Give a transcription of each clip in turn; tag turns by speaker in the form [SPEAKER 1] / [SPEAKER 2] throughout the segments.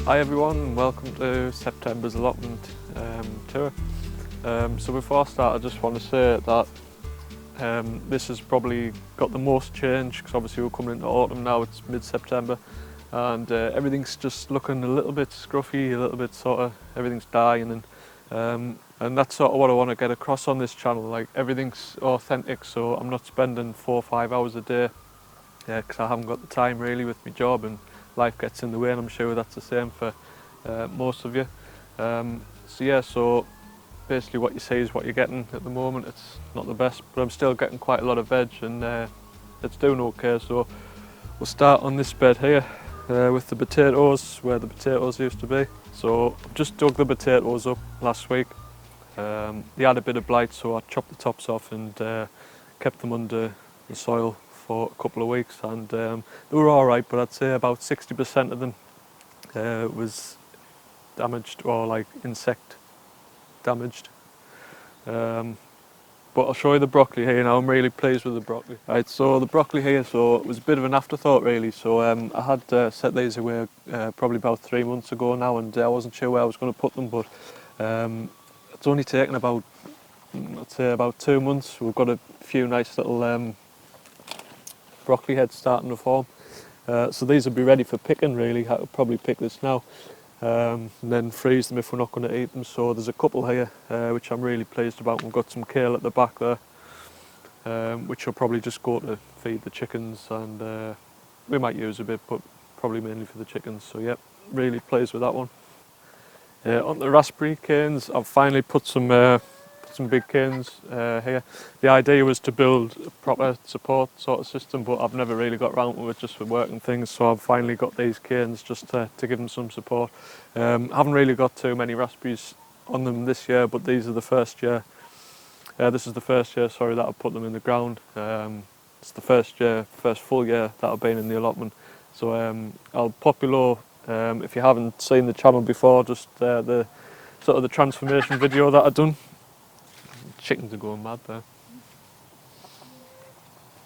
[SPEAKER 1] Hi everyone, and welcome to September's allotment tour. So before I start, I just want to say that this has probably got the most change because obviously we're coming into autumn now. It's mid-September, and everything's just looking a little bit scruffy, a little bit everything's dying, and that's sort of what I want to get across on this channel. Like, everything's authentic, so I'm not spending 4 or 5 hours a day because I haven't got the time really with my job, and life gets in the way, and I'm sure that's the same for most of you. So basically what you see is what you're getting at the moment. It's not the best, but I'm still getting quite a lot of veg, and it's doing okay. So we'll start on this bed here with the potatoes, where the potatoes used to be. So I've just dug the potatoes up last week. They had a bit of blight, so I chopped the tops off and kept them under the soil for a couple of weeks, and they were alright, but I'd say about 60% of them was damaged, or like insect damaged. But I'll show you the broccoli here now. I'm really pleased with the broccoli. Right, so the broccoli here, so it was a bit of an afterthought really. So I had set these away probably about 3 months ago now, and I wasn't sure where I was going to put them, but it's only taken about, I'd say about 2 months. We've got a few nice little broccoli heads starting to form. So these will be ready for picking really. I'll probably pick this now and then freeze them if we're not going to eat them. So there's a couple here which I'm really pleased about. We've got some kale at the back there, which will probably just go to feed the chickens, and we might use a bit, but probably mainly for the chickens. So yeah, really pleased with that one. On the raspberry canes, I've finally put some big canes here. The idea was to build a proper support sort of system, but I've never really got around to it just for work and things, so I've finally got these canes just to give them some support. I haven't really got too many raspberries on them this year, but these are the first year. This is the first year, sorry, that I've put them in the ground. It's the first full year that I've been in the allotment. So I'll pop below, if you haven't seen the channel before, just the sort of the transformation video that I've done. Chickens are going mad there.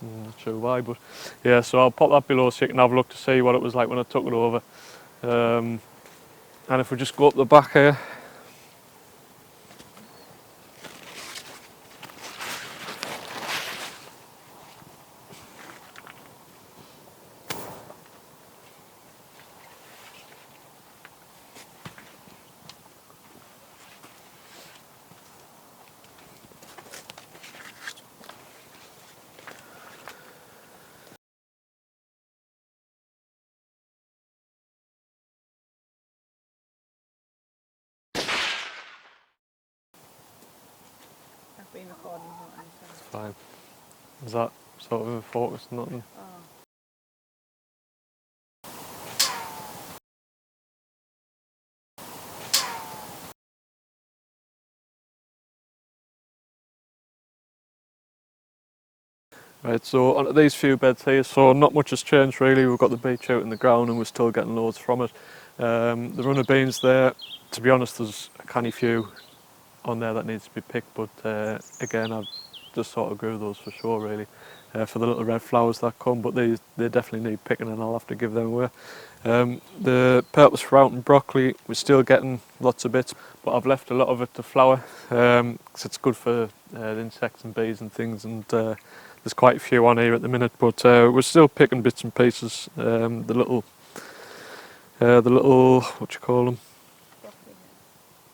[SPEAKER 1] Not sure why, but yeah, so I'll pop that below so you can have a look to see what it was like when I took it over. And if we just go up the back here,
[SPEAKER 2] I've been recording what
[SPEAKER 1] it's fine. Is that sort of in focus? Nothing. Right, so onto these few beds here, so not much has changed really. We've got the beech out in the ground and we're still getting loads from it. The runner beans there, to be honest, there's a canny few on there that needs to be picked, but again, I've just sort of grew those for sure really, for the little red flowers that come, but they definitely need picking, and I'll have to give them away. The purple sprout and broccoli, we're still getting lots of bits, but I've left a lot of it to flower because it's good for the insects and bees and things, and there's quite a few on here at the minute, but we're still picking bits and pieces. The little what do you call them?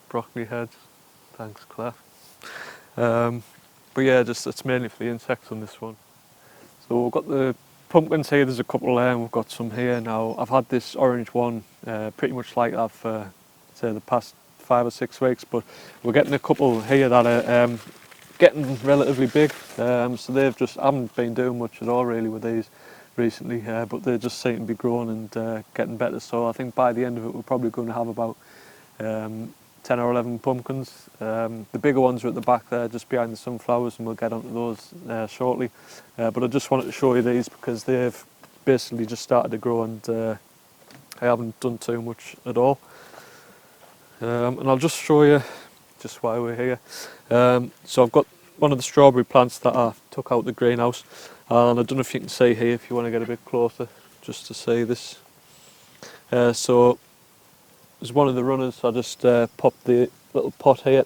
[SPEAKER 1] Broccoli heads. Thanks, Claire. But yeah, just it's mainly for the insects on this one. So we've got the pumpkins here. There's a couple there, and we've got some here now. I've had this orange one pretty much like that for say the past 5 or 6 weeks, but we're getting a couple here that are getting relatively big. So they've just haven't been doing much at all really with these recently, but they just seem to be growing and getting better. So I think by the end of it, we're probably going to have about 10 or 11 pumpkins. The bigger ones are at the back there, just behind the sunflowers, and we'll get onto those shortly. But I just wanted to show you these because they've basically just started to grow, and I haven't done too much at all. And I'll just show you just while we're here. So I've got one of the strawberry plants that I took out the greenhouse, and I don't know if you can see here, if you want to get a bit closer, just to see this. So as one of the runners, I just popped the little pot here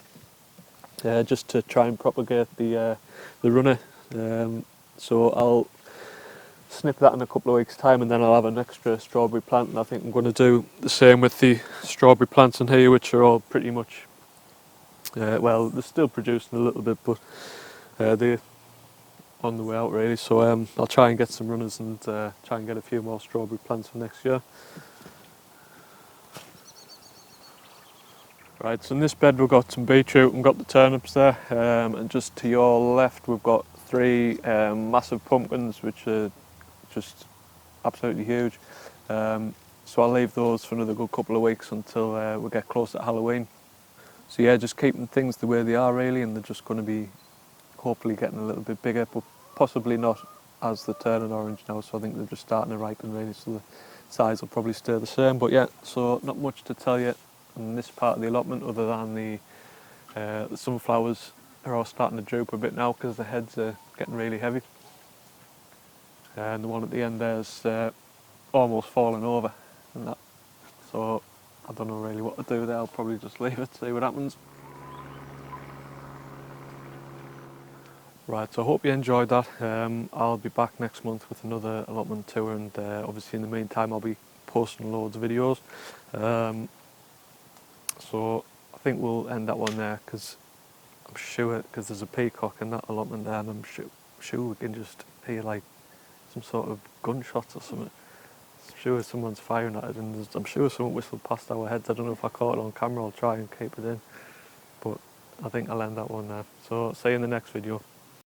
[SPEAKER 1] just to try and propagate the runner. So I'll snip that in a couple of weeks' time, and then I'll have an extra strawberry plant. And I think I'm going to do the same with the strawberry plants in here, which are all pretty much well, they're still producing a little bit, but they're on the way out really. So I'll try and get some runners and try and get a few more strawberry plants for next year. Right, so in this bed we've got some beetroot and we've got the turnips there, and just to your left we've got 3 massive pumpkins which are just absolutely huge. So I'll leave those for another good couple of weeks until we get close to Halloween. So yeah, just keeping things the way they are really, and they're just going to be hopefully getting a little bit bigger, but possibly not as they're turning orange now. So I think they're just starting to ripen really, so the size will probably stay the same. But yeah, so not much to tell you in this part of the allotment other than the sunflowers are all starting to droop a bit now because the heads are getting really heavy. And the one at the end there's almost falling over and that. So I don't know really what to do there. I'll probably just leave it, see what happens. Right, so I hope you enjoyed that. I'll be back next month with another allotment tour, and obviously in the meantime I'll be posting loads of videos. So I think we'll end that one there, because I'm sure, because there's a peacock in that allotment there, and I'm sure we can just hear like some sort of gunshots or something. I'm sure someone's firing at it, and I'm sure someone whistled past our heads. I don't know if I caught it on camera. I'll try and keep it in, but I think I'll end that one there. So see you in the next video.